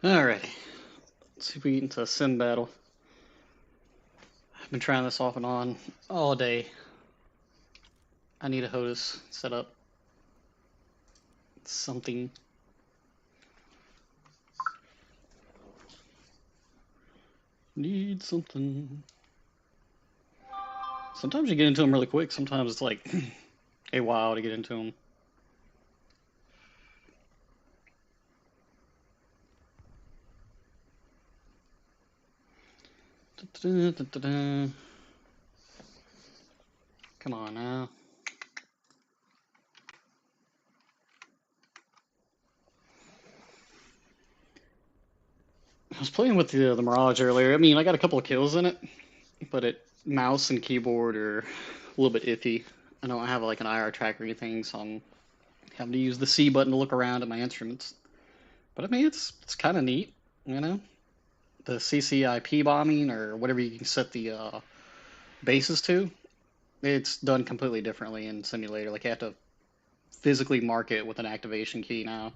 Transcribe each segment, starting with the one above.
Alrighty, let's see if we get into a sim battle. I've been trying this off and on all day. I need a HOTUS set up. Something. Need something. Sometimes you get into them really quick. Sometimes it's like a while to get into them. Come on now. I was playing with the Mirage earlier. I mean, I got a couple of kills in it, but mouse and keyboard are a little bit iffy. I don't have like an IR tracker or anything, so I'm having to use the C button to look around at my instruments. But I mean, it's kind of neat, you know. The CCIP bombing or whatever you can set the bases to, it's done completely differently in simulator. Like you have to physically mark it with an activation key now.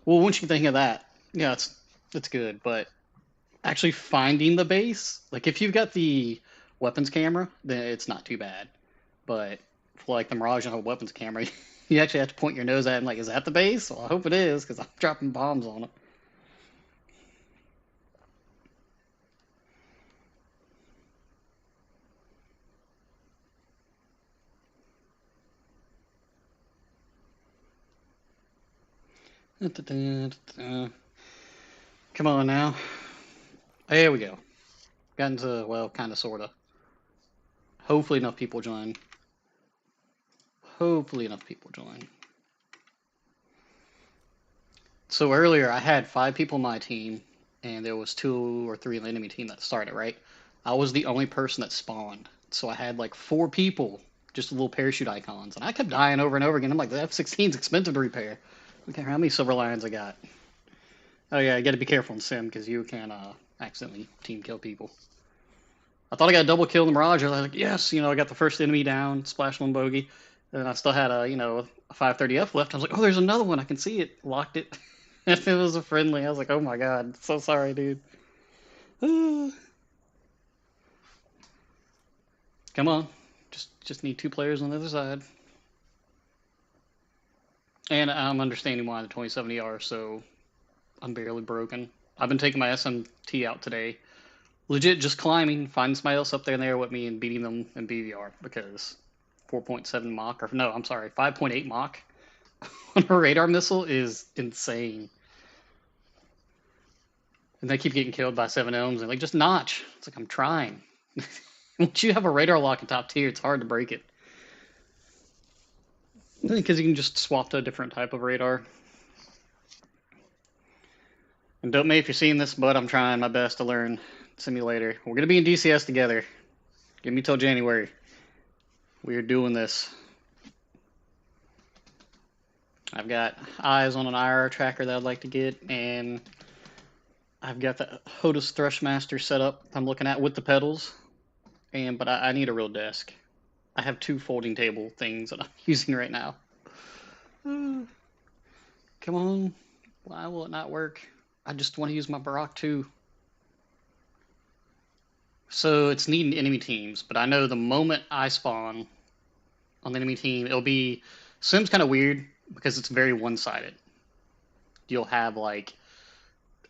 Well, once you think of that, yeah, it's good. But actually finding the base, like if you've got the weapons camera, then it's not too bad. But for like the Mirage on a weapons camera, you actually have to point your nose at it and like, is that the base? Well, I hope it is because I'm dropping bombs on it. Come on now. There we go. Got into, well, kind of, sort of. Hopefully enough people join. Hopefully enough people join. So earlier I had 5 people on my team, and there was 2 or 3 on the enemy team that started, right? I was the only person that spawned. So I had like 4 people, just little parachute icons. And I kept dying over and over again. I'm like, the F-16 is expensive to repair. Okay, how many silver lions I got? Oh yeah, you gotta be careful in Sim, because you can accidentally team kill people. I thought I got a double kill in the Mirage. I was like, yes, I got the first enemy down, splash one bogey. And I still had a 530F left. I was like, oh, there's another one. I can see it. Locked it. If it was a friendly, I was like, oh my god, so sorry, dude. Come on. Just need 2 players on the other side. And I'm understanding why the 2070 are so I'm barely broken. I've been taking my SMT out today. Legit just climbing, finding somebody else up there with me and beating them in BVR because 4.7 Mach, or no, I'm sorry, 5.8 Mach on a radar missile is insane. And they keep getting killed by 7 Ohms and like, just notch. It's like, I'm trying. Once you have a radar lock in top tier, it's hard to break it. Because you can just swap to a different type of radar. And don't me if you're seeing this, but I'm trying my best to learn simulator. We're going to be in DCS together. Give me till January. We are doing this. I've got eyes on an IR tracker that I'd like to get, and I've got the HOTUS Thrustmaster set up I'm looking at with the pedals. But I need a real desk. I have 2 folding table things that I'm using right now. Come on. Why will it not work? I just want to use my Barak too. So it's needing enemy teams, but I know the moment I spawn on the enemy team, it'll be... Sim's kind of weird because it's very one-sided. You'll have like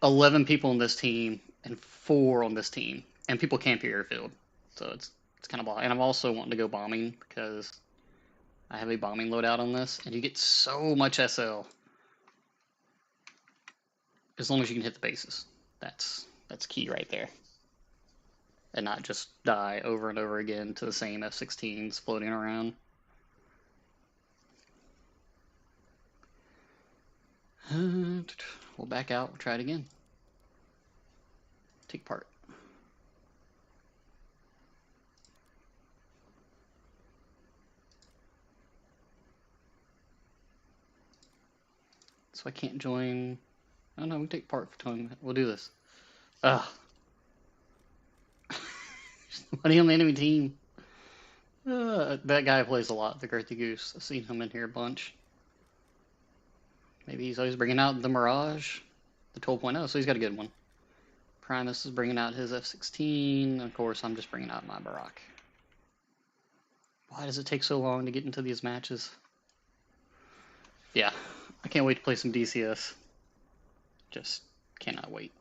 11 people on this team and 4 on this team, and people camp your airfield. So it's kind of blah. And I'm also wanting to go bombing because I have a bombing loadout on this, and you get so much SL as long as you can hit the bases. That's key right there, and not just die over and over again to the same F-16s floating around. We'll back out. We'll try it again. Take part. So I can't join. Oh no, we take part for 20 minutes. We'll do this. Ugh. Money on the enemy team. That guy plays a lot, the Girthy Goose. I've seen him in here a bunch. Maybe he's always bringing out the Mirage, the 12.0, so he's got a good one. Primus is bringing out his F-16. Of course, I'm just bringing out my Barak. Why does it take so long to get into these matches? Yeah, I can't wait to play some DCS. Just cannot wait.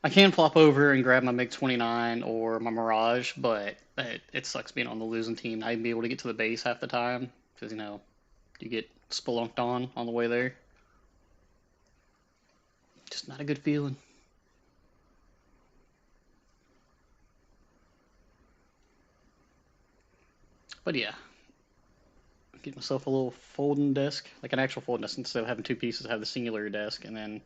I can flop over and grab my MiG-29 or my Mirage, but it sucks being on the losing team. Not even be able to get to the base half the time, because, you know, you get spelunked on the way there. Just not a good feeling. But yeah, get myself a little folding desk, like an actual folding desk, instead of having two pieces. I have the singular desk, and then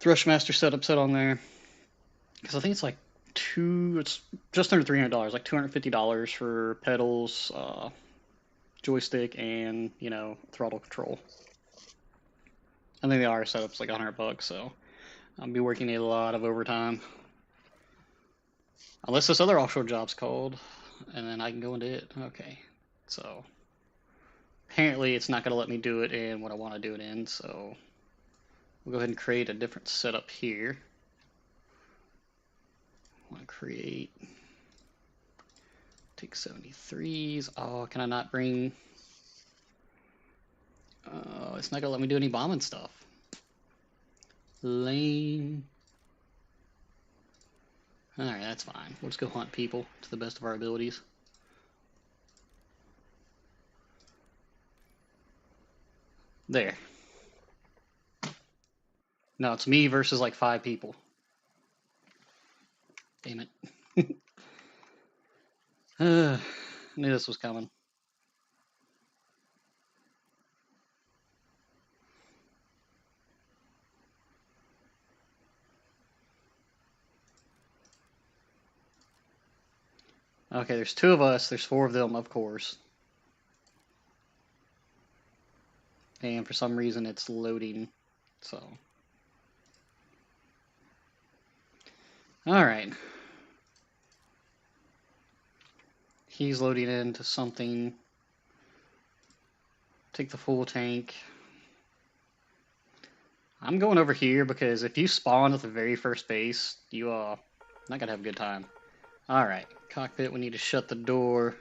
Thrustmaster setup set on there. Because I think it's like it's just under $300, like $250 for pedals, joystick, and, you know, throttle control. I think the RS setup's like $100, so I'll be working a lot of overtime. Unless this other offshore job's called, and then I can go into it. Okay, so apparently it's not going to let me do it in what I want to do it in, so we'll go ahead and create a different setup here. I want to create, take 73s. Oh, can I not bring, it's not going to let me do any bombing stuff. Lame. Alright, that's fine. We'll just go hunt people to the best of our abilities. There. No, it's me versus like 5 people. Damn it. Knew this was coming. Okay, there's 2 of us. There's 4 of them, of course. And for some reason it's loading, so. Alright. He's loading into something. Take the full tank. I'm going over here because if you spawn at the very first base, you not gonna have a good time. Alright, cockpit, we need to shut the door.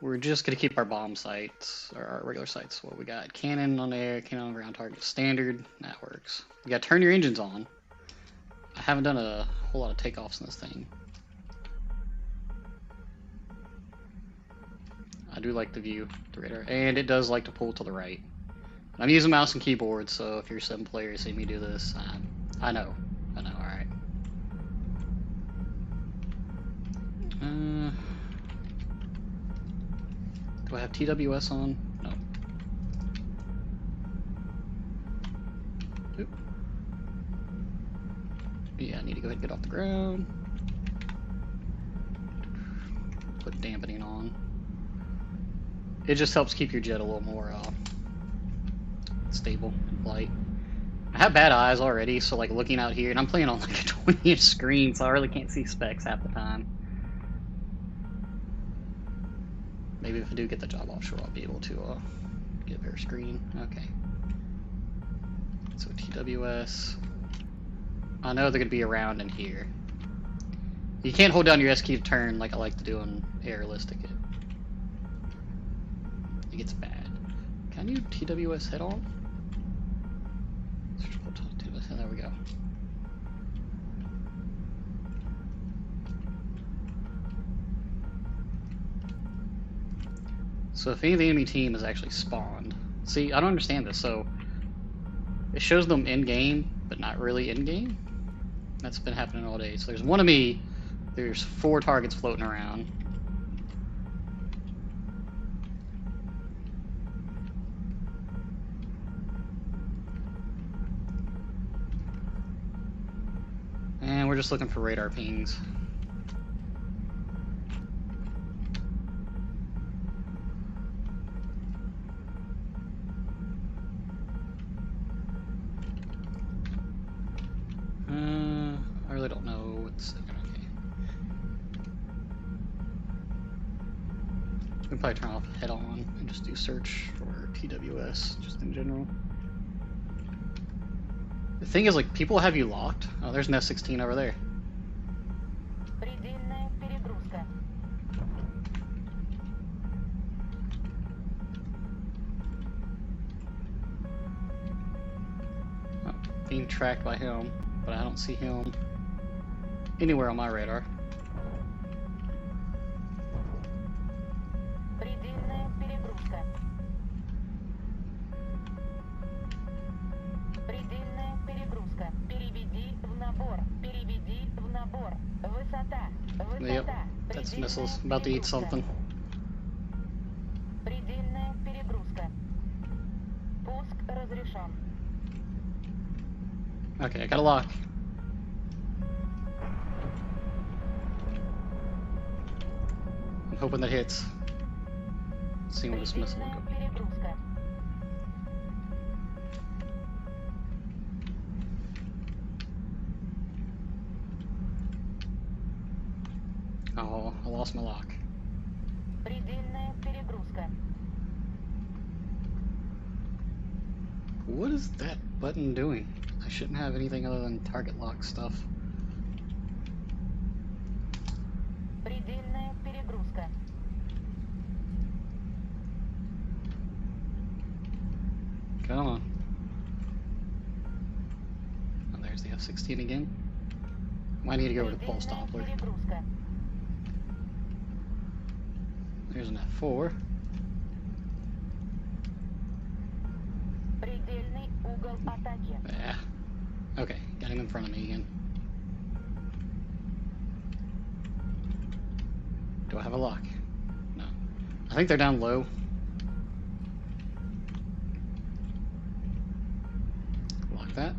We're just gonna keep our bomb sights, or our regular sights. What we got? Cannon on air, cannon on ground target. Standard, that works. You gotta turn your engines on. I haven't done a whole lot of takeoffs in this thing. I do like the view, the radar, and it does like to pull to the right. I'm using mouse and keyboard, so if you're a 7 player, you see me do this, I know, alright. Do I have TWS on? No. Oop. Yeah, I need to go ahead and get off the ground. Put dampening on. It just helps keep your jet a little more stable and light. I have bad eyes already, so like looking out here, and I'm playing on like a 20-inch screen, so I really can't see specs half the time. Maybe if I do get the job offshore, I'll be able to get a better screen. Okay. So TWS. I know they're going to be around in here. You can't hold down your S key to turn like I like to do on aerialistic. It gets bad. Can you TWS head on? There we go. So if any of the enemy team is actually spawned, see, I don't understand this. So it shows them in game, but not really in game. That's been happening all day. So there's one of me. There's 4 targets floating around. And we're just looking for radar pings. I really don't know what's okay. We can probably turn off head on and just do search or TWS, just in general. The thing is, like, people have you locked. Oh, there's an F-16 over there. Oh, being tracked by him, but I don't see him anywhere on my radar. Yep, that's missiles. About to eat something. Okay, I got a lock. I'm hoping that hits. Let's see where this missile will go. Oh, I lost my lock. What is that button doing? I shouldn't have anything other than target lock stuff. Come on. Oh, there's the F-16 again. Might need to go over to pulse Doppler. There's an F4. Yeah. Okay, got him in front of me again. Do I have a lock? No. I think they're down low. Lock that.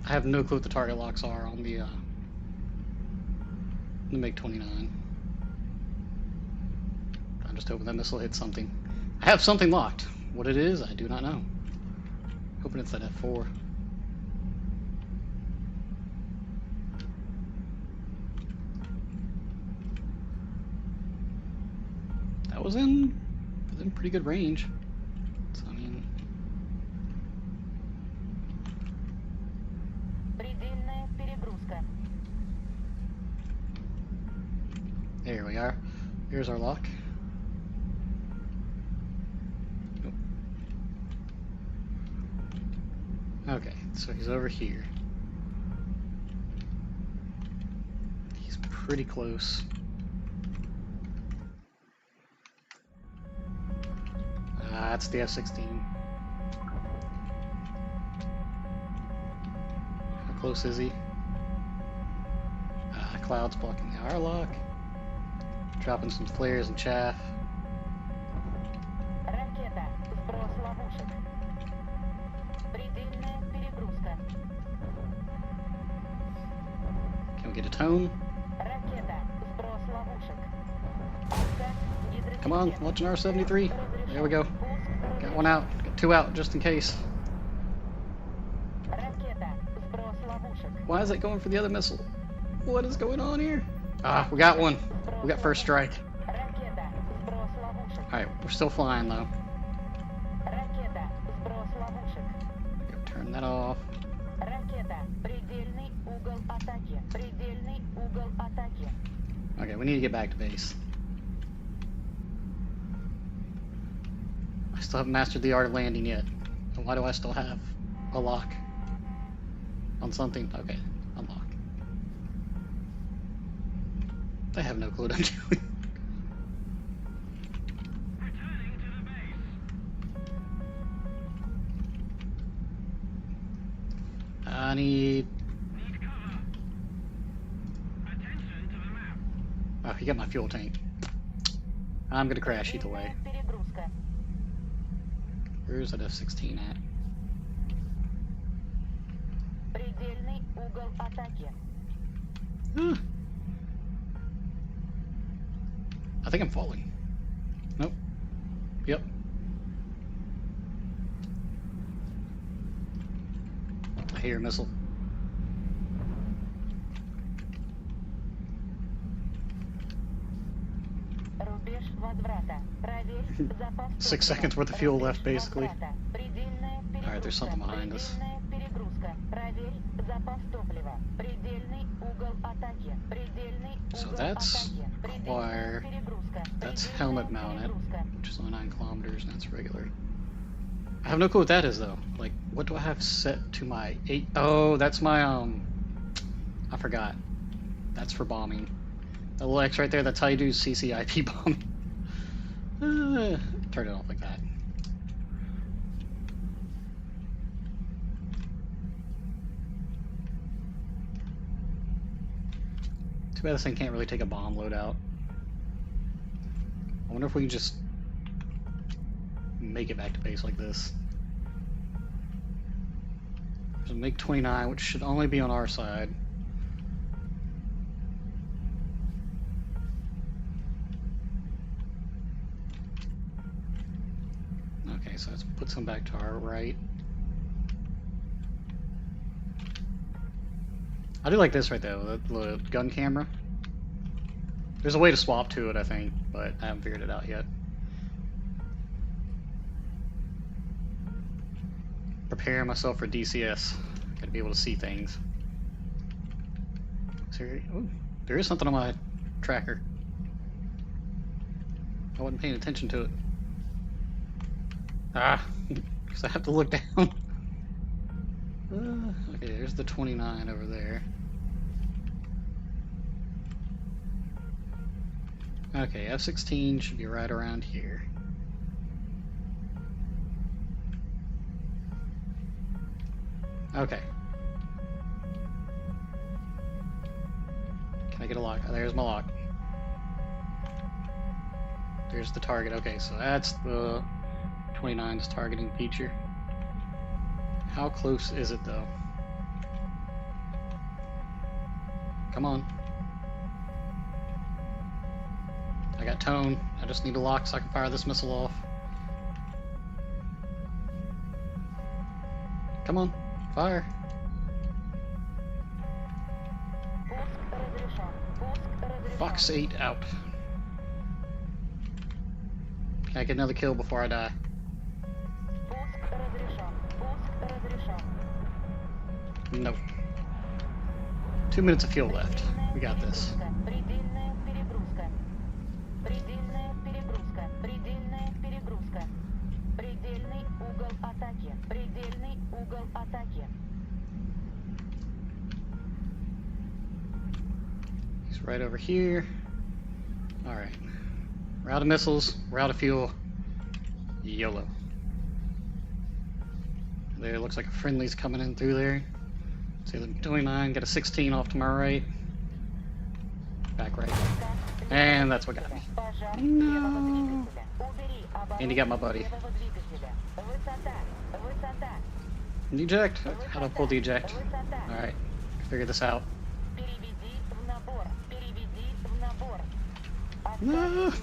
I have no clue what the target locks are on the MiG-29. I'm just hoping that missile hits something. I have something locked. What it is, I do not know. Hoping it's that F4. That was in pretty good range. So, I mean, there we are. Here's our lock. Okay, so he's over here. He's pretty close. That's the F-16. How close is he? Cloud's blocking the R lock. Dropping some flares and chaff. Can we get a tone? Come on, launch an R-73. There we go. Got one out. Got two out just in case. Why is it going for the other missile? What is going on here? Ah, we got one. We got first strike. Alright, we're still flying though. Turn that off. Okay, we need to get back to base. I still haven't mastered the art of landing yet. And why do I still have a lock on something? Okay, unlock. I have no clue what I'm doing. I need... Oh, he got my fuel tank. I'm gonna crash either way. Where's that F-16 at? I think I'm falling. Nope. Yep. I hear a missile. 6 seconds worth of fuel left, basically. Alright, there's something behind us. So that's choir. That's helmet mounted, which is only 9 kilometers, and that's regular. I have no clue what that is, though. Like, what do I have set to my 8? Oh, that's my, I forgot. That's for bombing. That little X right there, that's how you do CCIP bombing. Turn it off like that. Too bad this thing can't really take a bomb loadout. I wonder if we can just make it back to base like this. So make 29, which should only be on our side. Okay, so let's put some back to our right. I do like this right there, the gun camera. There's a way to swap to it, I think, but I haven't figured it out yet. Preparing myself for DCS. Gotta be able to see things. Ooh, there is something on my tracker. I wasn't paying attention to it. Ah, because I have to look down. Okay, there's the 29 over there. Okay, F-16 should be right around here. Okay. Can I get a lock? Oh, there's my lock. There's the target. Okay, so that's the 29's targeting feature. How close is it, though? Come on. I got tone. I just need a lock so I can fire this missile off. Come on. Fire. Fox 8 out. Can I get another kill before I die? Nope. 2 minutes of fuel left. We got this. He's right over here. Alright. We're out of missiles. We're out of fuel. YOLO. There looks like a friendly's coming in through there. See the 29, got a 16 off to my right. Back right. And that's what got me. No. And he got my buddy. Eject? How do I pull the eject? Alright, figure this out. No.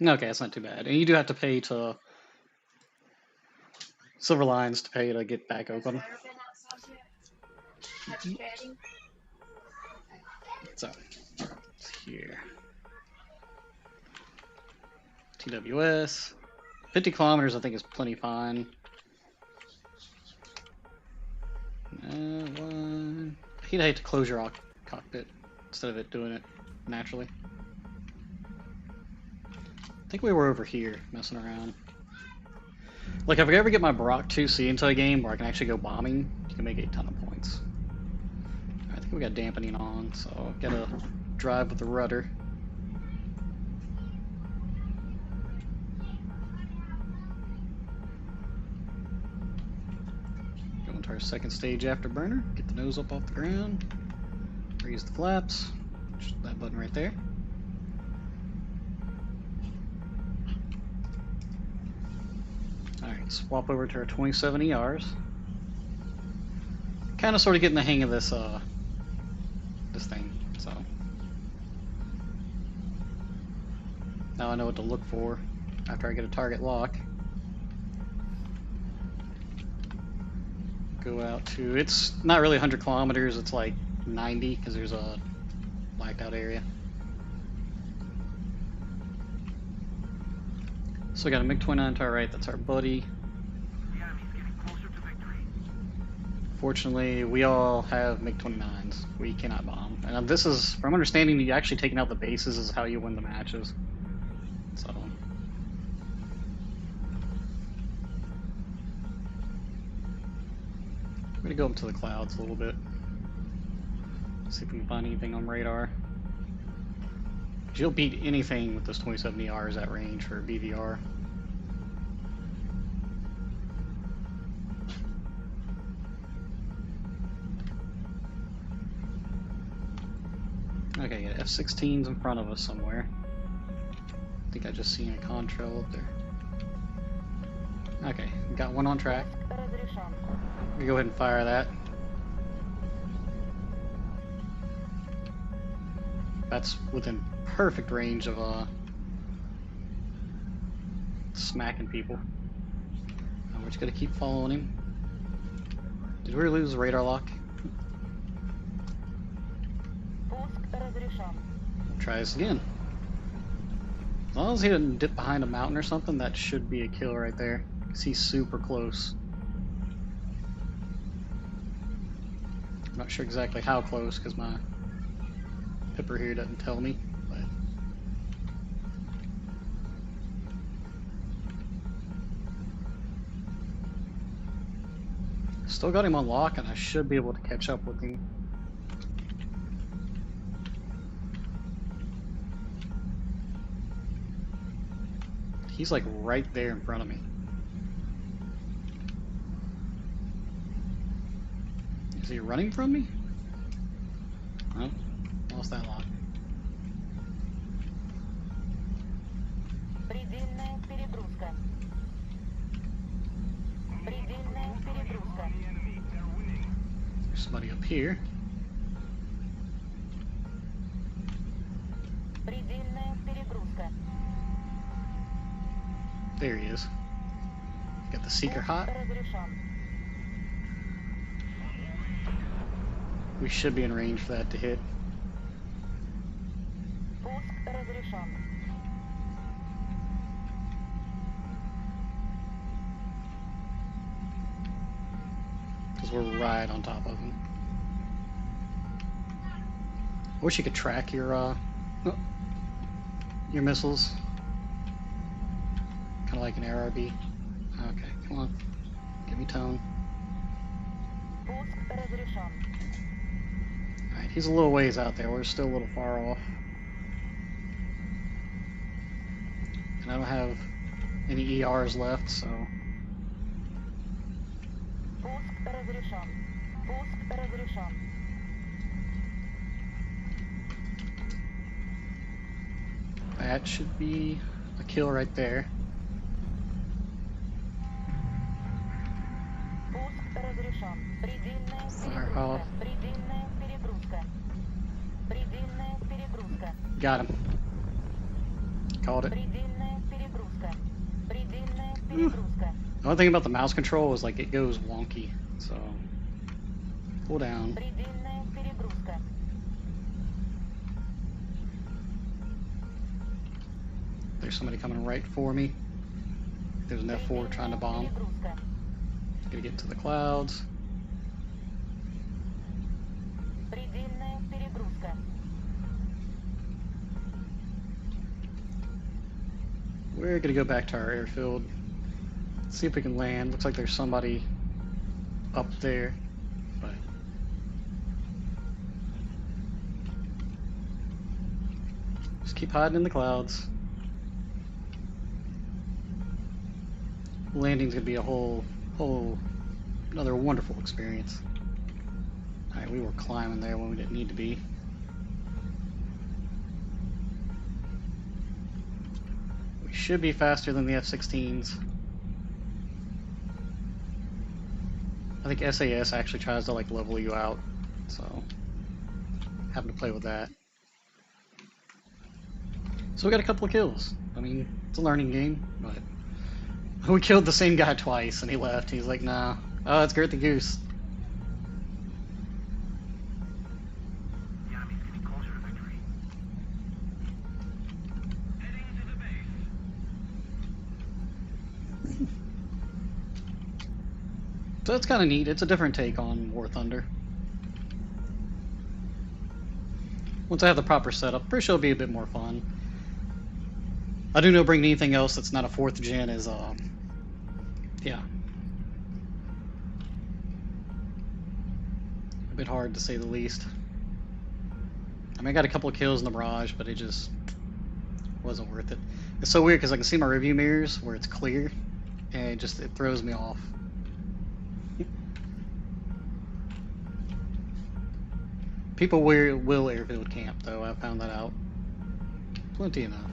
Okay, that's not too bad. And you do have to pay to Silver Lines to pay to get back open. So, it's here. TWS. 50 kilometers I think is plenty fine. I'd hate to close your cockpit instead of it doing it naturally. I think we were over here messing around. Like, if I ever get my Barak 2C into a game where I can actually go bombing, you can make a ton of points. I think we got dampening on, so gotta drive with the rudder. Go into our second stage afterburner, get the nose up off the ground, raise the flaps, just that button right there. Alright, swap over to our 27 ERs. Kind of sort of getting the hang of this this thing, so now I know what to look for after I get a target lock. go out to, it's not really 100 kilometers, it's like 90 because there's a blacked out area. So we got a MiG-29 to our right, that's our buddy. Fortunately, we all have MiG-29s. We cannot bomb. And this is, from understanding, you actually taking out the bases is how you win the matches. So. I'm gonna go up to the clouds a little bit. See if we can find anything on radar. You'll beat anything with those 27 ERs at range for BVR. Okay, yeah, F-16's in front of us somewhere. I think I just seen a contrail up there. Okay, got one on track. We go ahead and fire that. That's within perfect range of smacking people. We're just gonna keep following him. Did we lose the radar lock? Try this again. As long as he didn't dip behind a mountain or something, that should be a kill right there. Because he's super close. I'm not sure exactly how close because my pipper here doesn't tell me. But still got him on lock, and I should be able to catch up with him. He's like right there in front of me. Is he running from me? Oh, lost that lock. There's somebody up here. There he is. Got the seeker hot. We should be in range for that to hit. Because we're right on top of him. I wish you could track your missiles. Kind of like an RRB. Okay, come on. Give me tone. Alright, he's a little ways out there. We're still a little far off. And I don't have any ERs left, so... That should be a kill right there. Fire off. Got him. Called it. The only thing about the mouse control is like it goes wonky, so pull down. There's somebody coming right for me. There's an F4 trying to bomb. Gotta get to the clouds. We're gonna go back to our airfield. See if we can land. Looks like there's somebody up there, but just keep hiding in the clouds. Landing's gonna be a whole another wonderful experience. Alright, we were climbing there when we didn't need to be. We should be faster than the F-16s. I think SAS actually tries to like level you out, so having to play with that. So we got a couple of kills. I mean, it's a learning game, but we killed the same guy twice and he left. He's like, nah. Oh, it's Gert the Goose. So that's kind of neat. It's a different take on War Thunder. Once I have the proper setup, pretty sure it'll be a bit more fun. I do know bringing anything else that's not a 4th gen is, yeah, a bit hard to say the least. I mean, I got a couple of kills in the barrage, but it just wasn't worth it. It's so weird because I can see my review mirrors where it's clear, and it throws me off. People will airfield camp, though. I found that out. Plenty enough.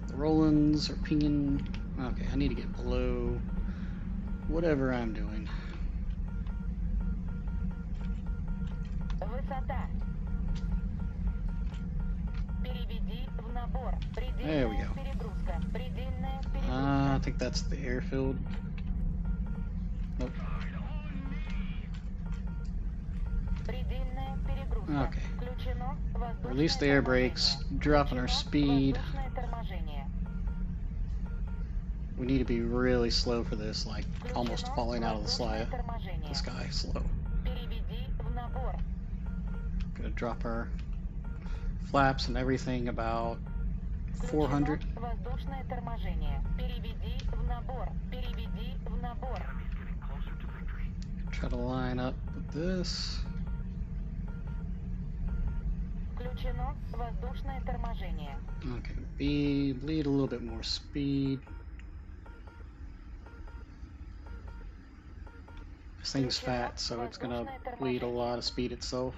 The Rolands are pinging. Okay, I need to get below whatever I'm doing. There we go. I think that's the airfield. Nope. Okay. Release the air brakes, dropping our speed. We need to be really slow for this, like almost falling out of the sky slow. Gonna drop our flaps and everything about 400. Try to line up with this. Okay, bleed a little bit more speed. This thing's fat, so it's gonna bleed a lot of speed itself.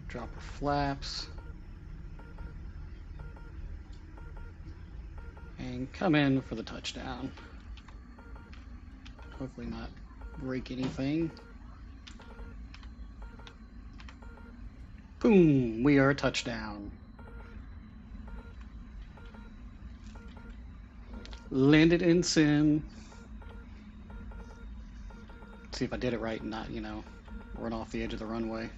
Drop our flaps. And come in for the touchdown. Hopefully not break anything. Boom! We are a touchdown. Landed in sim. See if I did it right and not, run off the edge of the runway.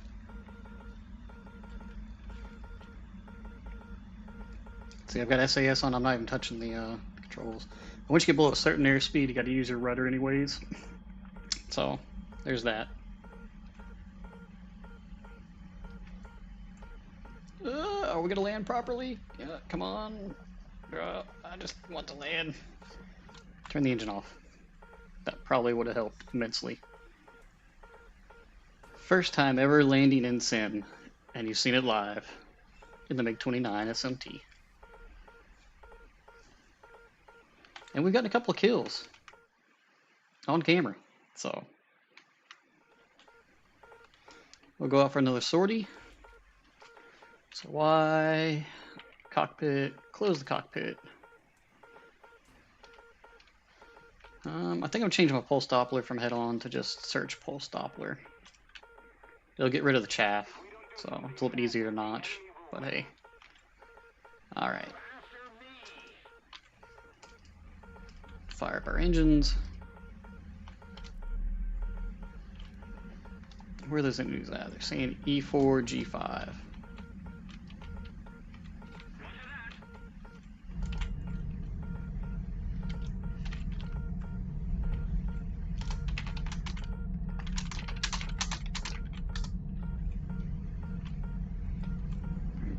See, I've got SAS on, I'm not even touching the controls. Once you get below a certain airspeed, you got to use your rudder anyways. So, there's that. Are we going to land properly? Yeah, come on. I just want to land. Turn the engine off. That probably would have helped immensely. First time ever landing in sim, and you've seen it live in the MiG-29 SMT. And we've gotten a couple of kills on camera, so we'll go out for another sortie. So Y, cockpit, close the cockpit. I think I'm changing my pulse Doppler from head on to just search pulse Doppler. It'll get rid of the chaff, so it's a little bit easier to notch, but hey. Alright. Fire up our engines. Where are those news at? They're saying E4, G5.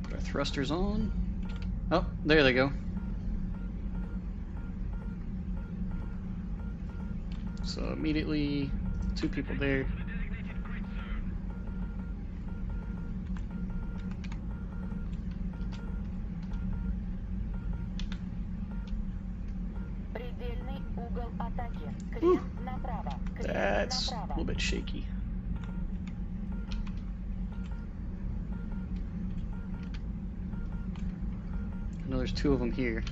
Put our thrusters on. Oh, there they go. So immediately, 2 people there. Ooh, that's a little bit shaky. I know there's 2 of them here.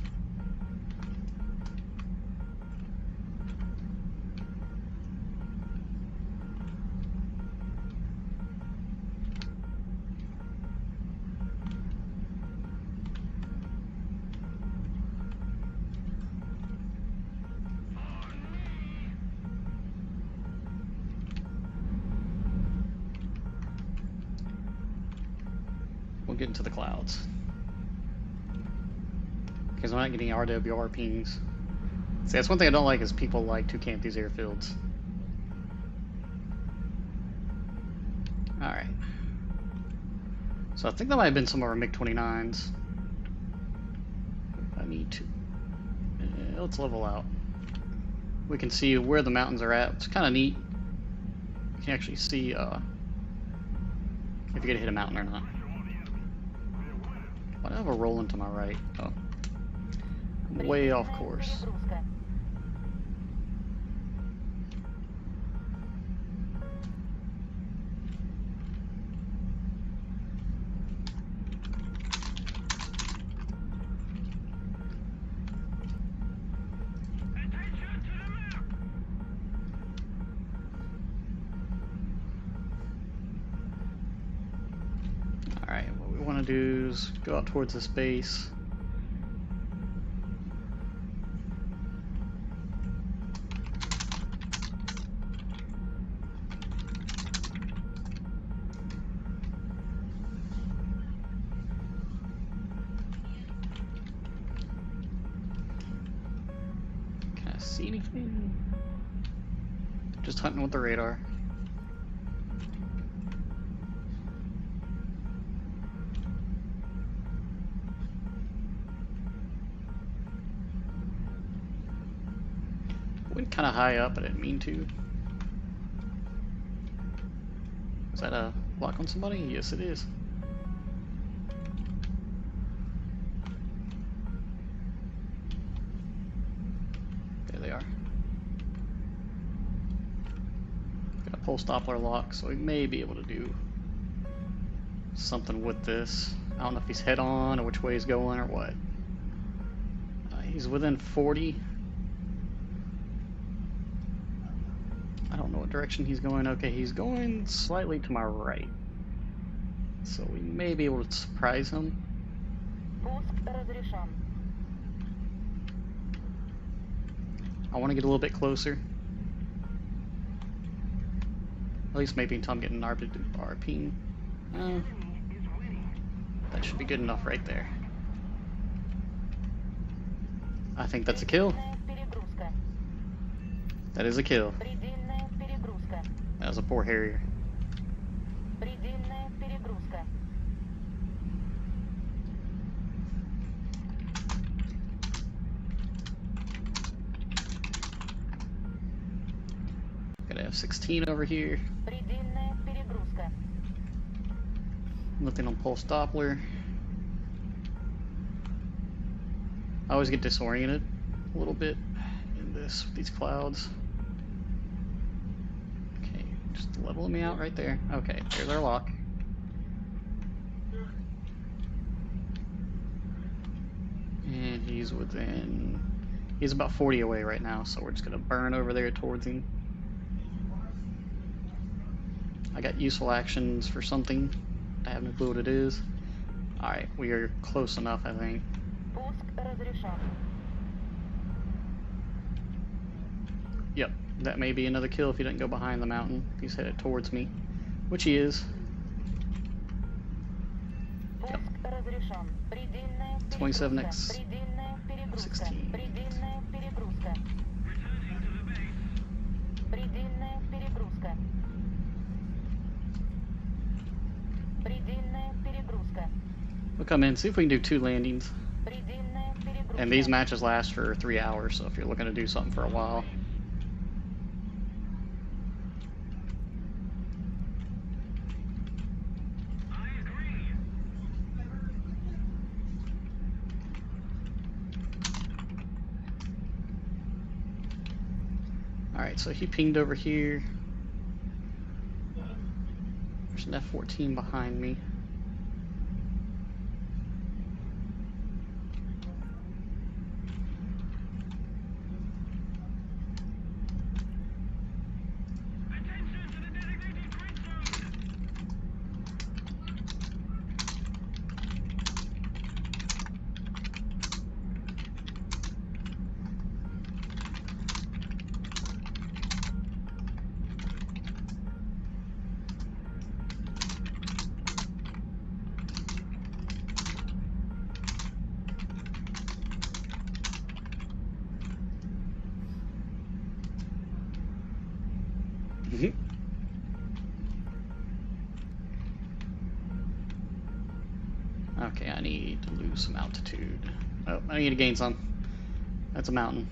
get into the clouds. Because I'm not getting RWR pings. See, that's one thing I don't like is people like to camp these airfields. Alright. So I think that might have been some of our MiG-29s. I need to... let's level out. We can see where the mountains are at. It's kind of neat. You can actually see if you're going to hit a mountain or not. Why do I have a rolling to my right? Oh. I'm way off course. Alright, what we want to do is go out towards this base. Can I see anything? Just hunting with the radar. Went kind of high up, I didn't mean to. Is that a lock on somebody? Yes, it is. There they are. Got a pulse Doppler lock, so we may be able to do something with this. I don't know if he's head on or which way he's going or what. He's within 40. I don't know what direction he's going. Okay, he's going slightly to my right. So we may be able to surprise him. I want to get a little bit closer. At least maybe until I'm getting RP. That should be good enough right there. I think that's a kill. That is a kill. That was a poor Harrier. Got an F-16 over here. Nothing on pulse Doppler. I always get disoriented a little bit in these clouds. Okay, just leveling me out right there. Okay, there's our lock. And he's about 40 away right now, so we're just gonna burn over there towards him. I got useful actions for something. I have no clue what it is. Alright, we are close enough, I think. Yep, that may be another kill if he doesn't go behind the mountain. He's headed towards me, which he is. Yep. 27x 16. We'll come in, see if we can do 2 landings. And these matches last for 3 hours, so if you're looking to do something for a while. Alright, so he pinged over here. There's an F-14 behind me. Mhm. Okay, I need to lose some altitude. Oh, I need to gain some. That's a mountain.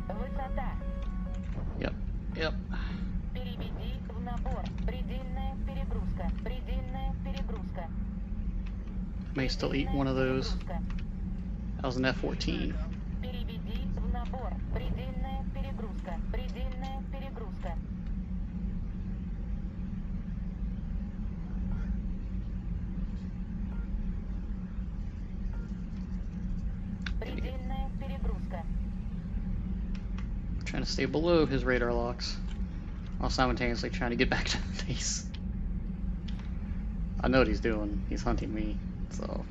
Высота. Yep, yep. Переведи в набор. Предельная перегрузка. Предельная перегрузка. May still eat one of those. That was an F-14. Переведи в набор. Предельная перегрузка. Предельная перегрузка. Предельная перегрузка. Trying to stay below his radar locks, while simultaneously trying to get back to the base. I know what he's doing. He's hunting me, so.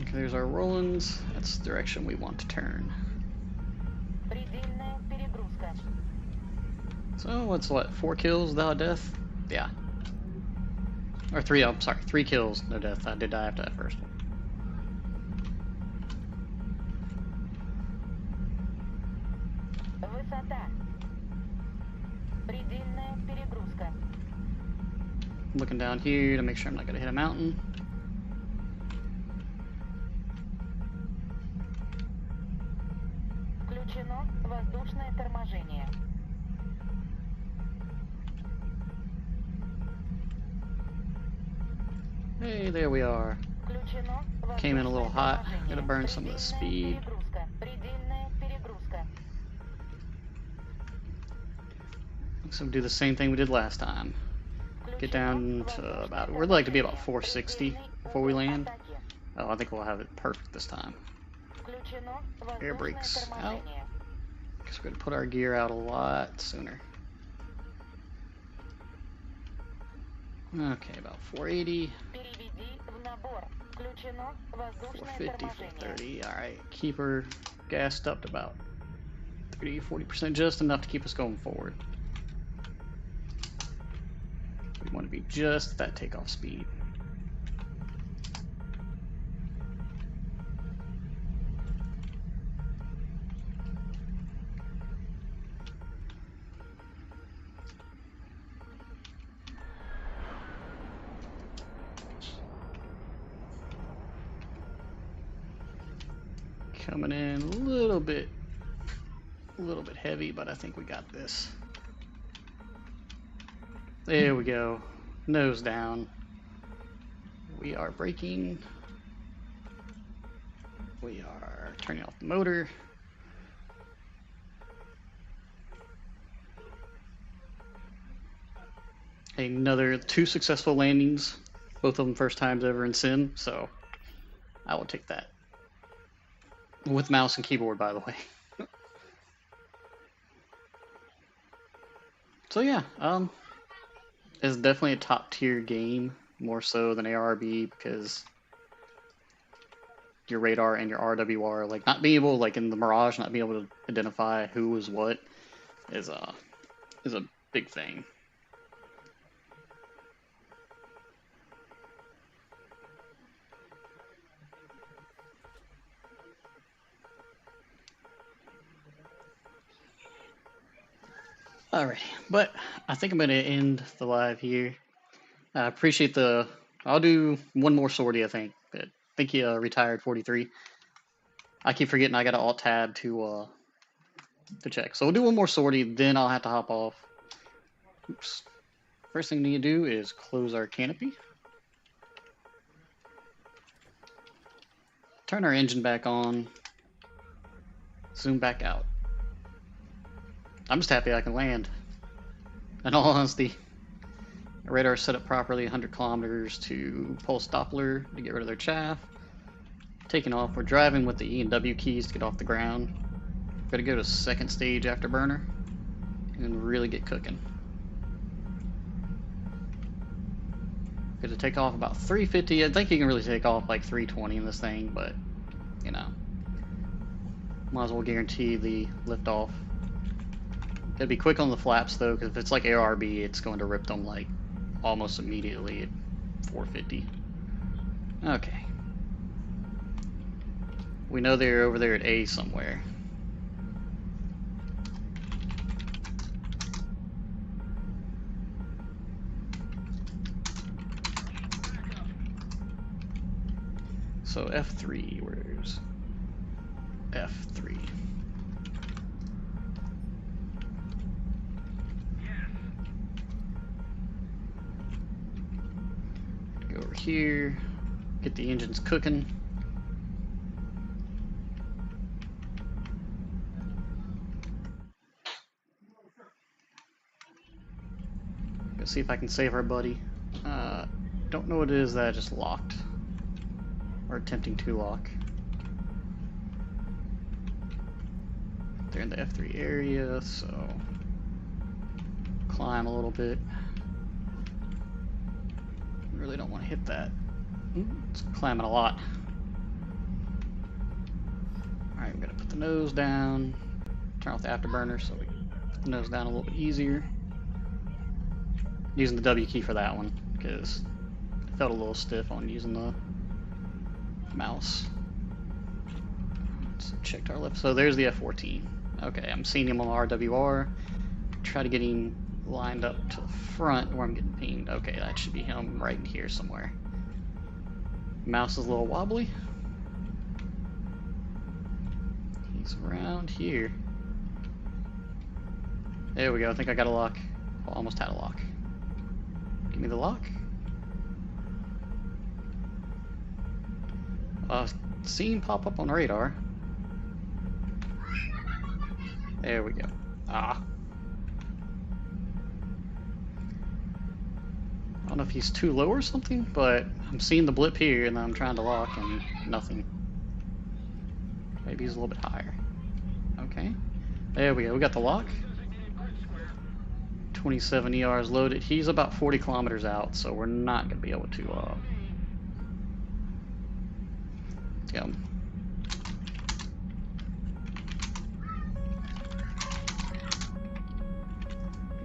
Okay, there's our Rollins. That's the direction we want to turn. Предельная перегрузка. So what's what? 4 kills without death? Yeah. Or 3. I'm sorry, 3 kills, no death. I did die after that first one. Высота. Предельная перегрузка. Looking down here to make sure I'm not gonna hit a mountain. Включено воздушное торможение. Hey, there we are. Включено Came in a little воздушное hot. торможение. Gotta burn some of the speed. Перегрузка. Предельная перегрузка. So do the same thing we did last time. Get down to about, we'd like to be about 460 before we land. Oh, I think we'll have it perfect this time. Air brakes out. Guess we're gonna put our gear out a lot sooner. Okay, about 480. 450, 430. Alright, keep her gassed up to about 30, 40%, just enough to keep us going forward. We want to be just that takeoff speed. Coming in a little bit heavy, but I think we got this. There we go. Nose down. We are braking. We are turning off the motor. Another 2 successful landings, both of them first times ever in Sim, so I will take that. With mouse and keyboard, by the way. So yeah, it's definitely a top tier game, more so than ARB, because your radar and your RWR, like not being able, like in the Mirage, not being able to identify who was what is a big thing. Alright, but I think I'm going to end the live here. I appreciate the... I'll do one more sortie, I think. But I think he retired 43. I keep forgetting I got to alt-tab to check. So we'll do one more sortie, then I'll have to hop off. Oops. First thing we need to do is close our canopy. Turn our engine back on. Zoom back out. I'm just happy I can land. In all honesty, radar set up properly, 100 kilometers to pulse Doppler to get rid of their chaff. Taking off. We're driving with the E and W keys to get off the ground. Gotta go to second stage afterburner and really get cooking. Gotta take off about 350. I think you can really take off like 320 in this thing, but you know, might as well guarantee the liftoff. Gotta be quick on the flaps though, because if it's like ARB, it's going to rip them like almost immediately at 450. Okay. We know they're over there at A somewhere. So F3, where's F3? Go over here, get the engines cooking. Go see if I can save our buddy. Don't know what it is that I just locked. Or attempting to lock. They're in the F3 area, so climb a little bit. Really don't want to hit that. It's climbing a lot. Alright, I'm gonna put the nose down. Turn off the afterburner so we put the nose down a little bit easier. Using the W key for that one because it felt a little stiff on using the mouse. So checked our left. So there's the F-14. Okay, I'm seeing him on RWR. Try to get him lined up to the front where I'm getting pinged. Okay, that should be him right in here somewhere. Mouse is a little wobbly. He's around here. There we go. I think I got a lock. Well, almost had a lock. Give me the lock. Scene pop up on radar. There we go. Ah. I don't know if he's too low or something, but I'm seeing the blip here and I'm trying to lock and nothing. Maybe he's a little bit higher. Okay. There we go. We got the lock. 27 ER is loaded. He's about 40 kilometers out, so we're not going to be able to go.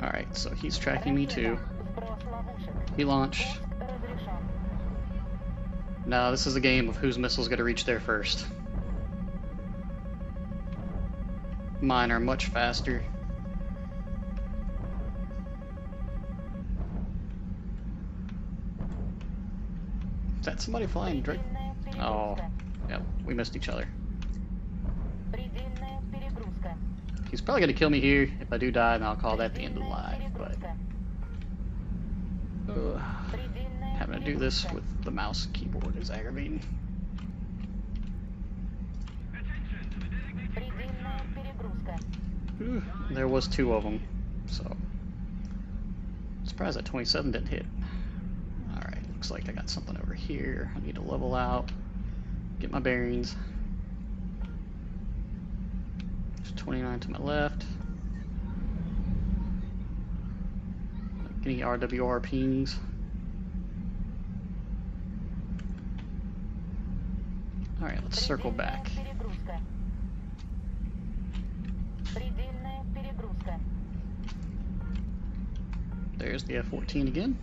Alright, so he's tracking me too. He launched. Now this is a game of whose missile's going to reach there first. Mine are much faster. Is that somebody flying direct? Oh, yeah, we missed each other. He's probably going to kill me here. If I do die, then I'll call that the end of the live. But having to do this with the mouse and keyboard is aggravating. There was two of them, so I'm surprised that 27 didn't hit. Alright, looks like I got something over here. I need to level out, get my bearings. There's 29 to my left. Any RWR pings. Alright, let's circle back. There's the F-14 again.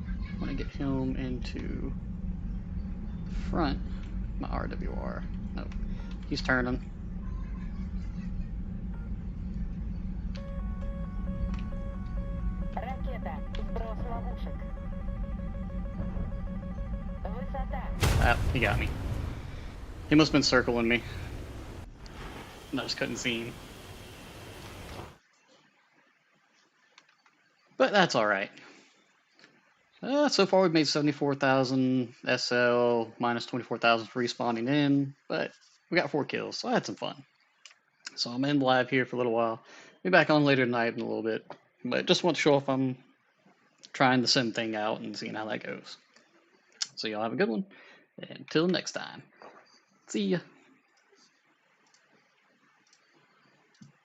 I want to get him into front. My RWR. Nope. He's turning. Ah, he got me. He must have been circling me. And I just couldn't see him. But that's alright. So far we've made 74,000 SL, minus 24,000 for respawning in, but we got 4 kills, so I had some fun. So I'm in live here for a little while. Be back on later tonight in a little bit, but just want to show off I'm trying the sim thing out and seeing how that goes. So y'all have a good one. Until next time. See ya.